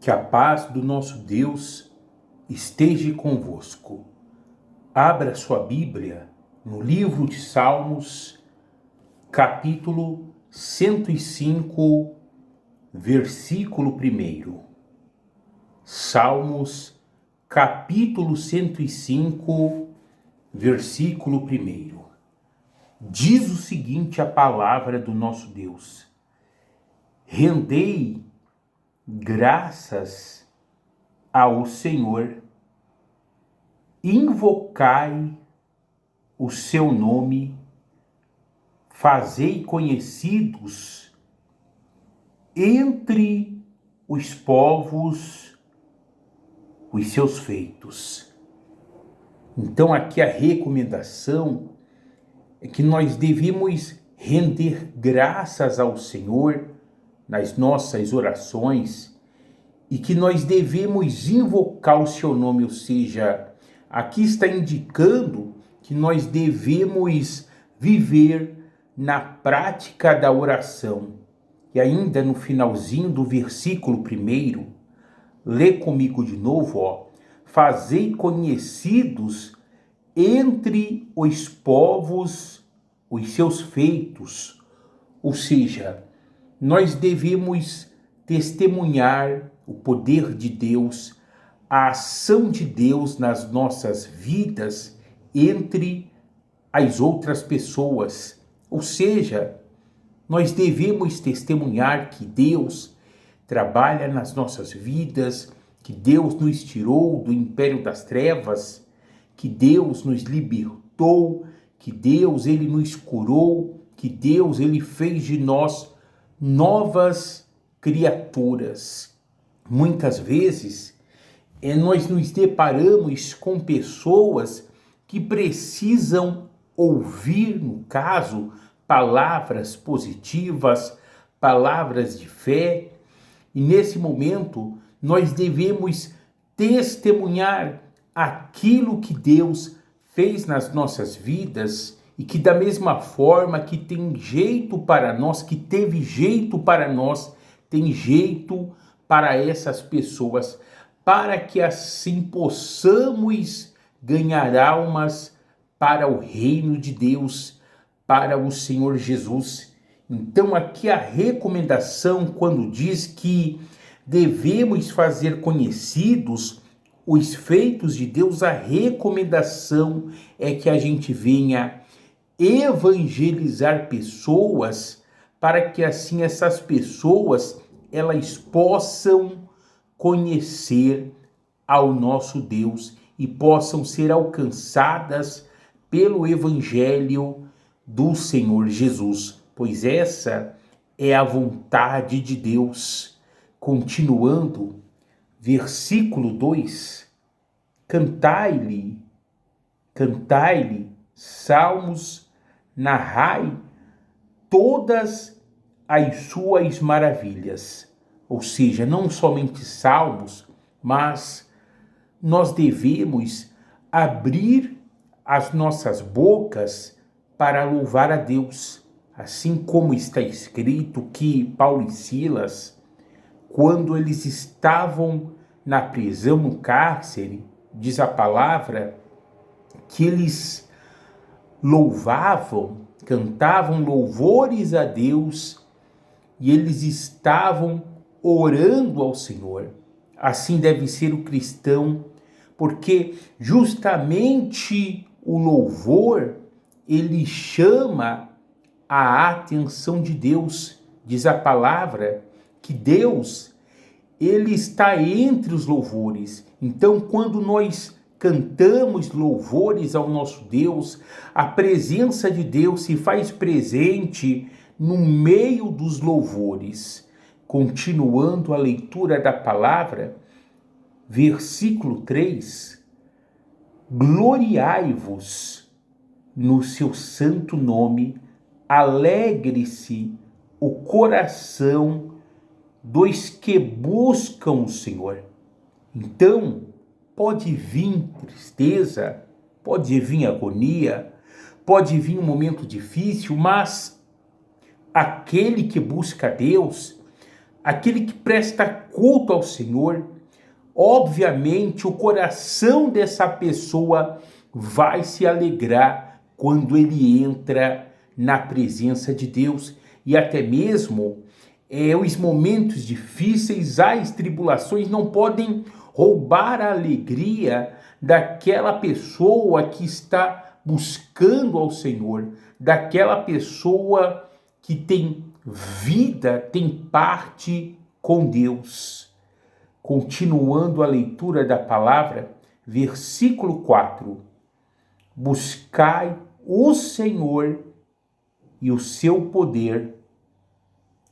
Que a paz do nosso Deus esteja convosco. Abra sua Bíblia no livro de Salmos, capítulo 105, versículo 1. Salmos, capítulo 105, versículo 1. Diz o seguinte a palavra do nosso Deus: rendei graças ao Senhor, invocai o seu nome, fazei conhecidos entre os povos os seus feitos. Então aqui a recomendação é que nós devemos render graças ao Senhor nas nossas orações e que nós devemos invocar o seu nome, ou seja, aqui está indicando que nós devemos viver na prática da oração. E ainda no finalzinho do versículo 1, lê comigo de novo, fazei conhecidos entre os povos os seus feitos, ou seja, nós devemos testemunhar o poder de Deus, a ação de Deus nas nossas vidas entre as outras pessoas. Ou seja, nós devemos testemunhar que Deus trabalha nas nossas vidas, que Deus nos tirou do império das trevas, que Deus nos libertou, que Deus ele nos curou, que Deus ele fez de nós novas criaturas. Muitas vezes nós nos deparamos com pessoas que precisam ouvir, no caso, palavras positivas, palavras de fé, e nesse momento nós devemos testemunhar aquilo que Deus fez nas nossas vidas e que da mesma forma que tem jeito para nós, que teve jeito para nós, tem jeito para essas pessoas, para que assim possamos ganhar almas para o reino de Deus, para o Senhor Jesus. Então aqui a recomendação quando diz que devemos fazer conhecidos os feitos de Deus, a recomendação é que a gente venha evangelizar pessoas para que assim essas pessoas elas possam conhecer ao nosso Deus e possam ser alcançadas pelo evangelho do Senhor Jesus, pois essa é a vontade de Deus. Continuando, versículo 2, cantai-lhe, salmos, narrai todas as suas maravilhas. Ou seja, não somente salmos, mas nós devemos abrir as nossas bocas para louvar a Deus, assim como está escrito que Paulo e Silas, quando eles estavam na prisão, no cárcere, diz a palavra, que eles louvavam, cantavam louvores a Deus e eles estavam orando ao Senhor. Assim deve ser o cristão, porque justamente o louvor, ele chama a atenção de Deus. Diz a palavra que Deus, ele está entre os louvores. Então, quando nós cantamos louvores ao nosso Deus, a presença de Deus se faz presente no meio dos louvores. Continuando a leitura da palavra, versículo 3, gloriai-vos no seu santo nome, alegre-se o coração dos que buscam o Senhor. Então, pode vir tristeza, pode vir agonia, pode vir um momento difícil, mas aquele que busca Deus aquele que presta culto ao Senhor, obviamente o coração dessa pessoa vai se alegrar quando ele entra na presença de Deus. E até mesmo os momentos difíceis, as tribulações não podem roubar a alegria daquela pessoa que está buscando ao Senhor, daquela pessoa que tem vida, tem parte com Deus. Continuando a leitura da palavra, versículo 4: buscai o Senhor e o seu poder,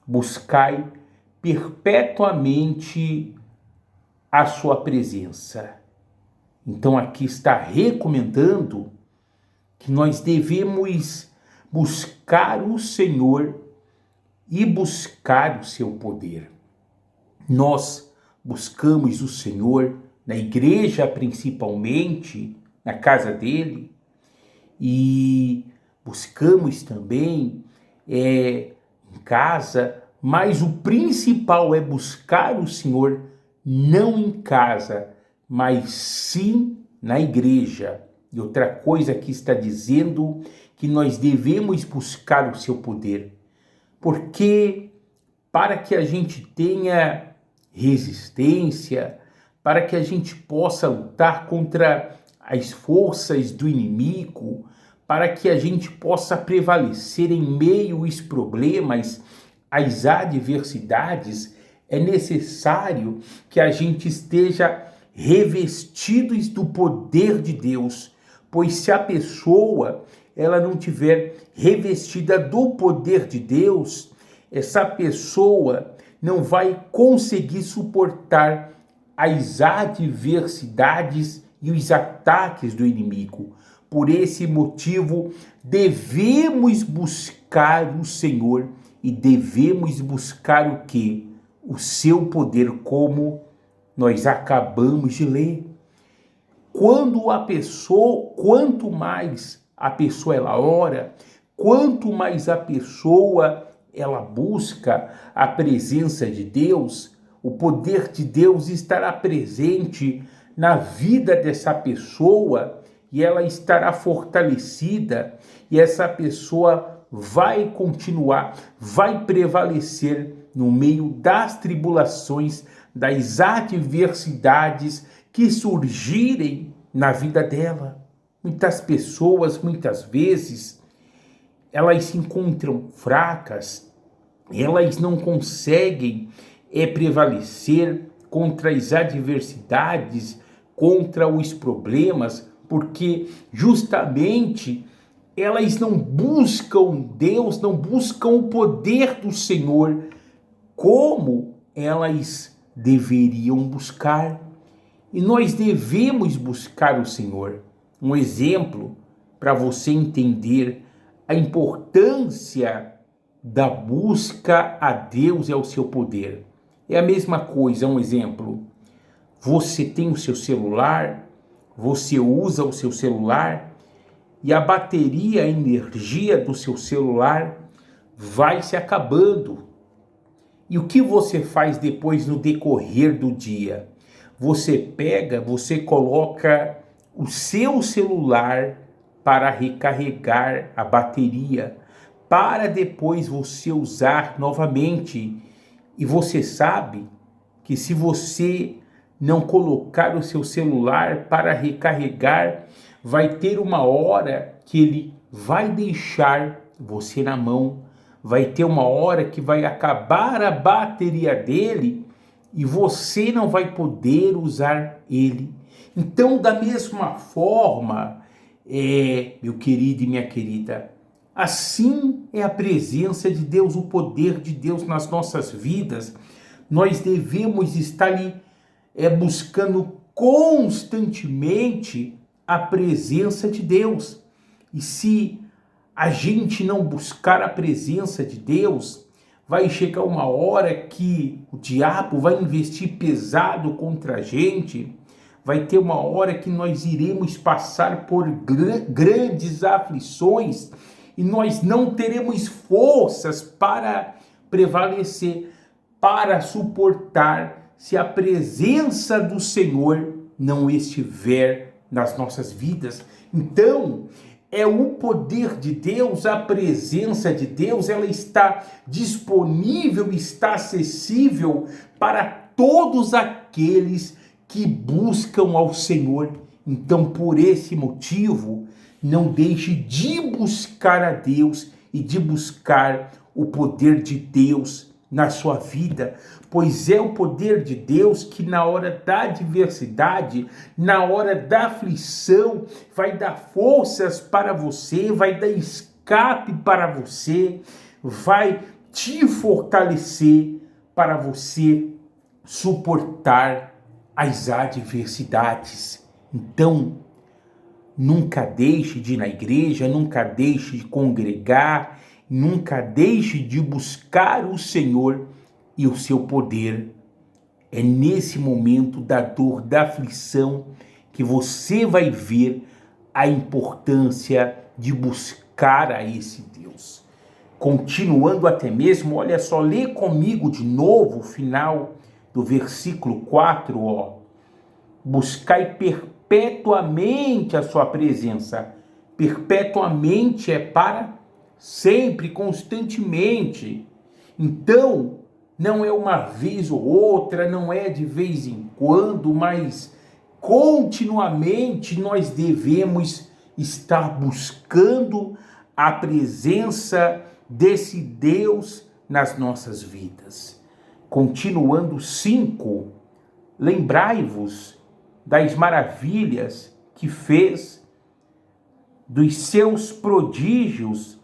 buscai perpetuamente a sua presença. Então aqui está recomendando que nós devemos buscar o Senhor e buscar o seu poder. Nós buscamos o Senhor na igreja, principalmente, na casa dele, e buscamos também em casa, mas o principal é buscar o Senhor não em casa, mas sim na igreja. E outra coisa que está dizendo que nós devemos buscar o seu poder, porque para que a gente tenha resistência, para que a gente possa lutar contra as forças do inimigo, para que a gente possa prevalecer em meio aos problemas, às adversidades, é necessário que a gente esteja revestidos do poder de Deus, pois se a pessoa ela não tiver revestida do poder de Deus, essa pessoa não vai conseguir suportar as adversidades e os ataques do inimigo. Por esse motivo, devemos buscar o Senhor e devemos buscar o quê? O seu poder, como nós acabamos de ler. Quanto mais a pessoa ela ora, quanto mais a pessoa ela busca a presença de Deus, o poder de Deus estará presente na vida dessa pessoa e ela estará fortalecida, e essa pessoa vai continuar, vai prevalecer no meio das tribulações, das adversidades que surgirem na vida dela. Muitas pessoas, muitas vezes, elas se encontram fracas, elas não conseguem prevalecer contra as adversidades, contra os problemas, porque justamente elas não buscam Deus, não buscam o poder do Senhor como elas deveriam buscar. E nós devemos buscar o Senhor. Um exemplo para você entender a importância da busca a Deus e ao seu poder. É a mesma coisa, um exemplo. Você tem o seu celular, você usa o seu celular e a bateria, a energia do seu celular vai se acabando. E o que você faz depois no decorrer do dia? Você coloca o seu celular para recarregar a bateria, para depois você usar novamente. E você sabe que se você não colocar o seu celular para recarregar, vai ter uma hora que ele vai deixar você na mão, vai ter uma hora que vai acabar a bateria dele e você não vai poder usar ele. Então, da mesma forma, meu querido e minha querida, assim é a presença de Deus, o poder de Deus nas nossas vidas. Nós devemos estar ali buscando constantemente a presença de Deus. E se a gente não buscar a presença de Deus, vai chegar uma hora que o diabo vai investir pesado contra a gente, vai ter uma hora que nós iremos passar por grandes aflições e nós não teremos forças para prevalecer. para suportar se a presença do Senhor não estiver nas nossas vidas. Então, é o poder de Deus, a presença de Deus, ela está disponível, está acessível para todos aqueles que buscam ao Senhor. Então, por esse motivo, não deixe de buscar a Deus e de buscar o poder de Deus na sua vida, pois é o poder de Deus que na hora da adversidade, na hora da aflição, vai dar forças para você, vai dar escape para você, vai te fortalecer para você suportar as adversidades. Então, nunca deixe de ir na igreja, nunca deixe de congregar, nunca deixe de buscar o Senhor e o seu poder. É nesse momento da dor, da aflição, que você vai ver a importância de buscar a esse Deus. Continuando até mesmo, olha só, lê comigo de novo o final do versículo 4, ó. Buscai perpetuamente a sua presença. Perpetuamente é para sempre, constantemente. Então, não é uma vez ou outra, não é de vez em quando, mas continuamente nós devemos estar buscando a presença desse Deus nas nossas vidas. Continuando 5, lembrai-vos das maravilhas que fez, dos seus prodígios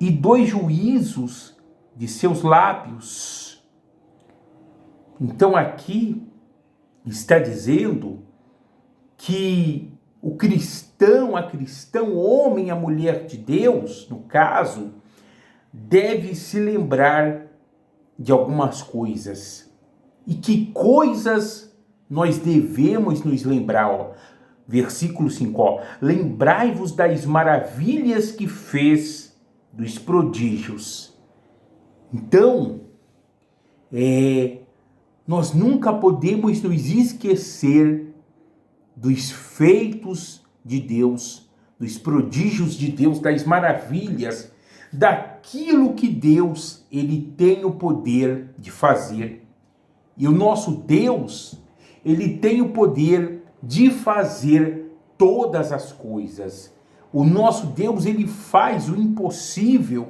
e dos juízos de seus lábios. Então aqui está dizendo que o cristão, a cristã, o homem, a mulher de Deus, no caso, deve se lembrar de algumas coisas. E que coisas nós devemos nos lembrar? Ó. Versículo 5, ó. Lembrai-vos das maravilhas que fez, dos prodígios. Então, nós nunca podemos nos esquecer dos feitos de Deus, dos prodígios de Deus, das maravilhas, daquilo que Deus ele tem o poder de fazer. E o nosso Deus, ele tem o poder de fazer todas as coisas. O nosso Deus, ele faz o impossível.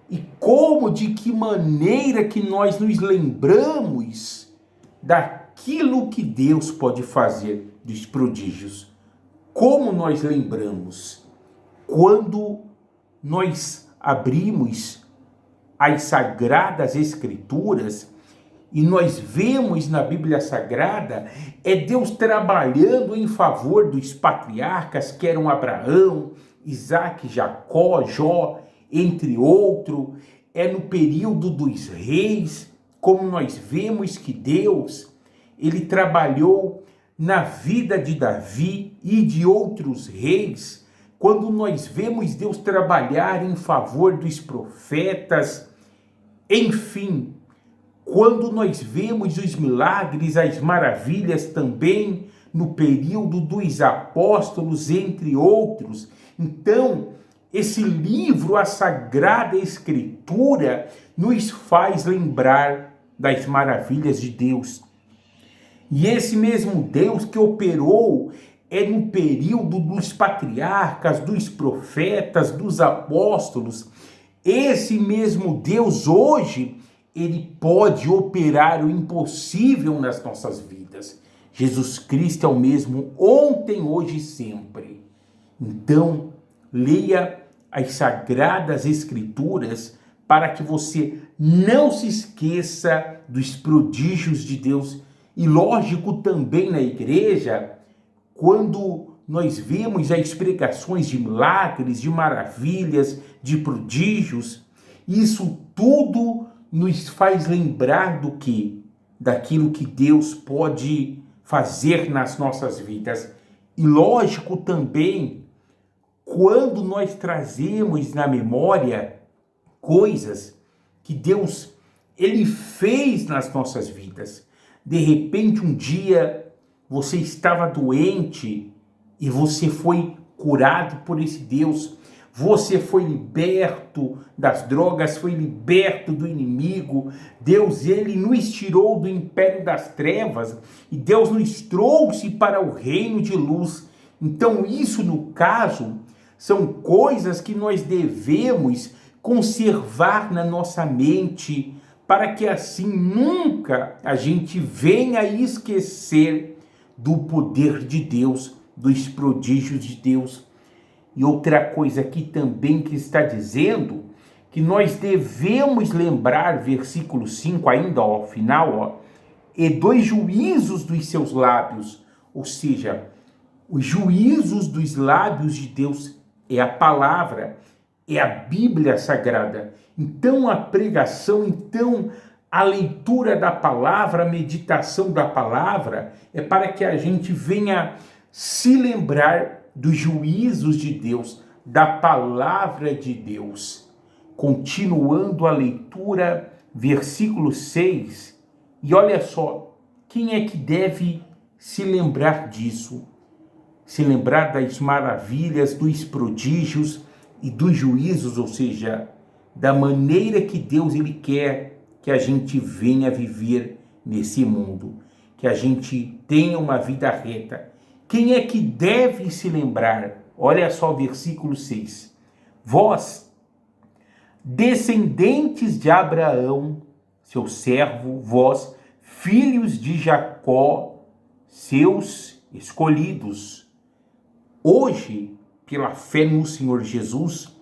E como, de que maneira que nós nos lembramos daquilo que Deus pode fazer, dos prodígios? Como nós lembramos? Quando nós abrimos as Sagradas Escrituras e nós vemos na Bíblia Sagrada, é Deus trabalhando em favor dos patriarcas, que eram Abraão, Isaac, Jacó, Jó, entre outros. É no período dos reis, como nós vemos que Deus, ele trabalhou na vida de Davi e de outros reis, quando nós vemos Deus trabalhar em favor dos profetas, enfim, quando nós vemos os milagres, as maravilhas também no período dos apóstolos, entre outros. Então, esse livro, a Sagrada Escritura, nos faz lembrar das maravilhas de Deus. E esse mesmo Deus que operou no período dos patriarcas, dos profetas, dos apóstolos, esse mesmo Deus hoje, ele pode operar o impossível nas nossas vidas. Jesus Cristo é o mesmo ontem, hoje e sempre. Então, leia as Sagradas Escrituras para que você não se esqueça dos prodígios de Deus. E lógico, também na igreja, quando nós vemos as pregações de milagres, de maravilhas, de prodígios, isso tudo nos faz lembrar do quê? Daquilo que Deus pode fazer nas nossas vidas. E lógico também, quando nós trazemos na memória coisas que Deus Ele fez nas nossas vidas. De repente, um dia, você estava doente e você foi curado por esse Deus. Você foi liberto das drogas, foi liberto do inimigo. Deus, ele nos tirou do império das trevas e Deus nos trouxe para o reino de luz. Então, isso, no caso, são coisas que nós devemos conservar na nossa mente, para que assim nunca a gente venha a esquecer do poder de Deus, dos prodígios de Deus. E outra coisa aqui também que está dizendo, que nós devemos lembrar, versículo 5, ainda ao final, e dos juízos dos seus lábios, ou seja, os juízos dos lábios de Deus é a palavra, é a Bíblia Sagrada. Então a pregação, então a leitura da palavra, a meditação da palavra, é para que a gente venha se lembrar dos juízos de Deus, da palavra de Deus. Continuando a leitura, versículo 6, e olha só, quem é que deve se lembrar disso? Se lembrar das maravilhas, dos prodígios e dos juízos, ou seja, da maneira que Deus ele quer que a gente venha viver nesse mundo, que a gente tenha uma vida reta. Quem é que deve se lembrar? Olha só o versículo 6. Vós, descendentes de Abraão, seu servo, vós, filhos de Jacó, seus escolhidos. Hoje, pela fé no Senhor Jesus,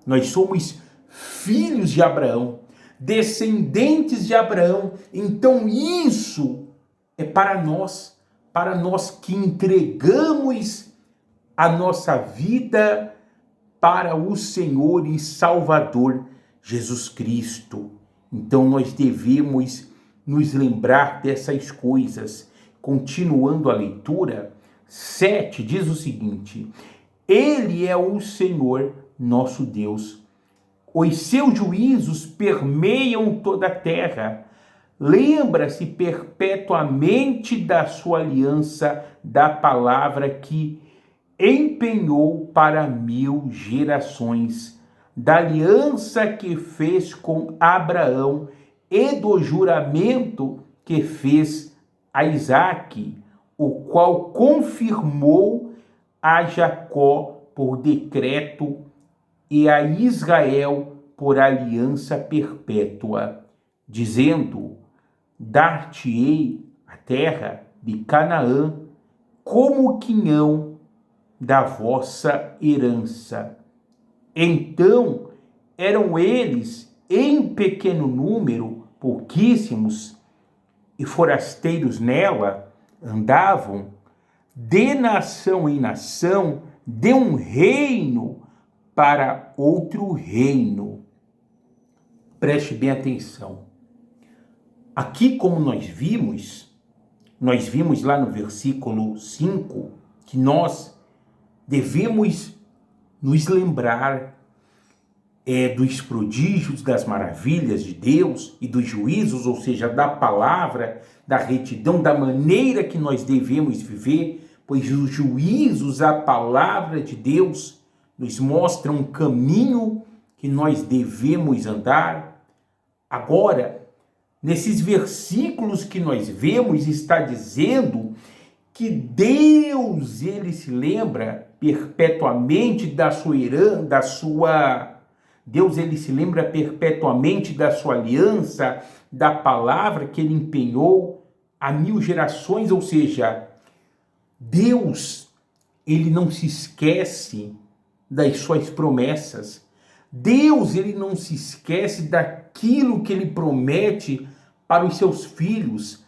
nós somos filhos de Abraão, descendentes de Abraão. Então isso é para nós que entregamos a nossa vida para o Senhor e Salvador Jesus Cristo. Então nós devemos nos lembrar dessas coisas. Continuando a leitura, 7 diz o seguinte: Ele é o Senhor nosso Deus. Os seus juízos permeiam toda a terra. Lembra-se perpetuamente da sua aliança, da palavra que empenhou para 1000 gerações, da aliança que fez com Abraão e do juramento que fez a Isaque, o qual confirmou a Jacó por decreto e a Israel por aliança perpétua, dizendo: dar-te-ei a terra de Canaã como quinhão da vossa herança. Então eram eles em pequeno número, pouquíssimos, e forasteiros nela andavam, de nação em nação, de um reino para outro reino. Preste bem atenção. Aqui, como nós vimos lá no versículo 5, que nós devemos nos lembrar dos prodígios, das maravilhas de Deus e dos juízos, ou seja, da palavra, da retidão, da maneira que nós devemos viver, pois os juízos, a palavra de Deus, nos mostram um caminho que nós devemos andar. Agora, nesses versículos que nós vemos, está dizendo que Deus, ele se lembra perpetuamente da sua herança, Deus, ele se lembra perpetuamente da sua aliança, da palavra que ele empenhou a 1000 gerações, ou seja, Deus, ele não se esquece das suas promessas. Deus, ele não se esquece daquilo que ele promete para os seus filhos,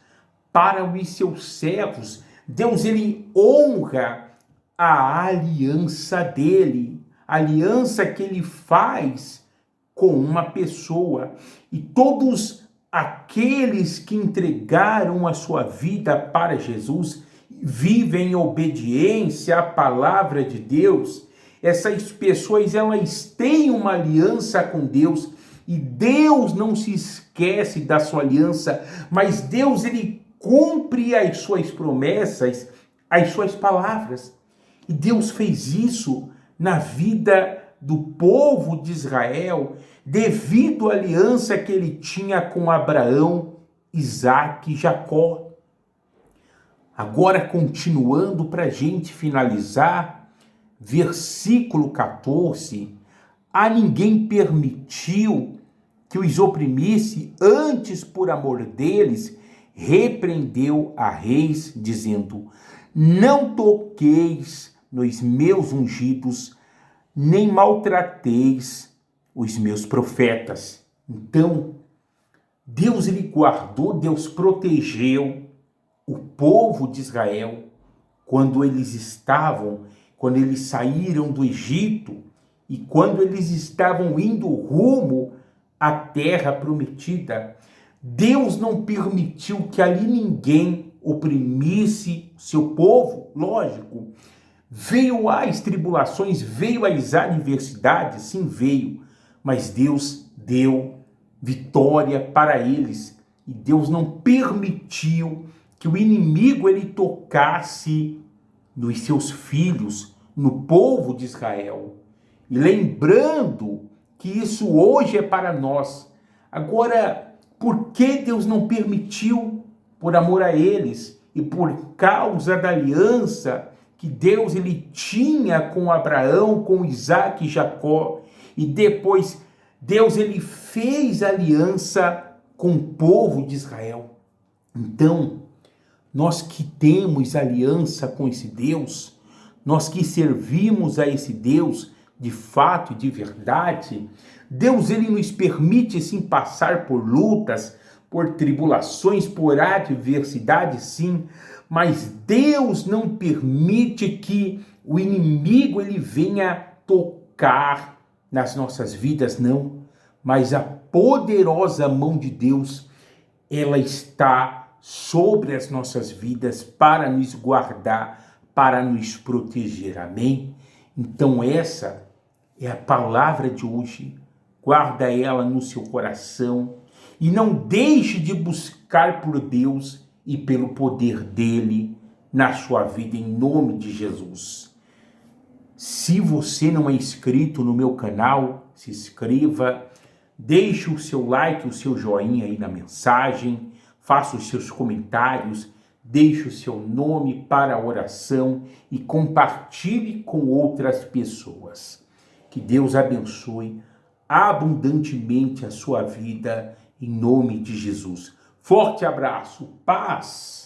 para os seus servos. Deus, ele honra a aliança dele, a aliança que ele faz com uma pessoa. E todos aqueles que entregaram a sua vida para Jesus, vivem em obediência à palavra de Deus, essas pessoas, elas têm uma aliança com Deus, E Deus não se esquece da sua aliança, mas Deus, ele cumpre as suas promessas, as suas palavras. E Deus fez isso na vida do povo de Israel, devido à aliança que ele tinha com Abraão, Isaque e Jacó. Agora, continuando para a gente finalizar, versículo 14, a ninguém permitiu que os oprimisse, antes por amor deles, repreendeu a reis, dizendo: não toqueis nos meus ungidos, nem maltrateis os meus profetas. Então, Deus, ele guardou, Deus protegeu o povo de Israel quando eles saíram do Egito e quando eles estavam indo rumo à terra prometida. Deus não permitiu que ali ninguém oprimisse seu povo, lógico. Veio as tribulações, veio as adversidades, sim, veio, mas Deus deu vitória para eles. E Deus não permitiu que o inimigo ele tocasse nos seus filhos, no povo de Israel. E lembrando que isso hoje é para nós. Agora, por que Deus não permitiu? Por amor a eles e por causa da aliança que Deus ele tinha com Abraão, com Isaque e Jacó. E depois Deus ele fez aliança com o povo de Israel. Então, nós que temos aliança com esse Deus, nós que servimos a esse Deus de fato e de verdade, Deus ele nos permite sim passar por lutas, por tribulações, por adversidade, sim, mas Deus não permite que o inimigo ele venha tocar nas nossas vidas, não, mas a poderosa mão de Deus, ela está sobre as nossas vidas para nos guardar, para nos proteger, amém? Então essa é a palavra de hoje, guarda ela no seu coração e não deixe de buscar por Deus e pelo poder dele na sua vida, em nome de Jesus. Se você não é inscrito no meu canal, se inscreva, deixe o seu like, o seu joinha aí na mensagem, faça os seus comentários, deixe o seu nome para a oração e compartilhe com outras pessoas. Que Deus abençoe abundantemente a sua vida, em nome de Jesus. Forte abraço, paz!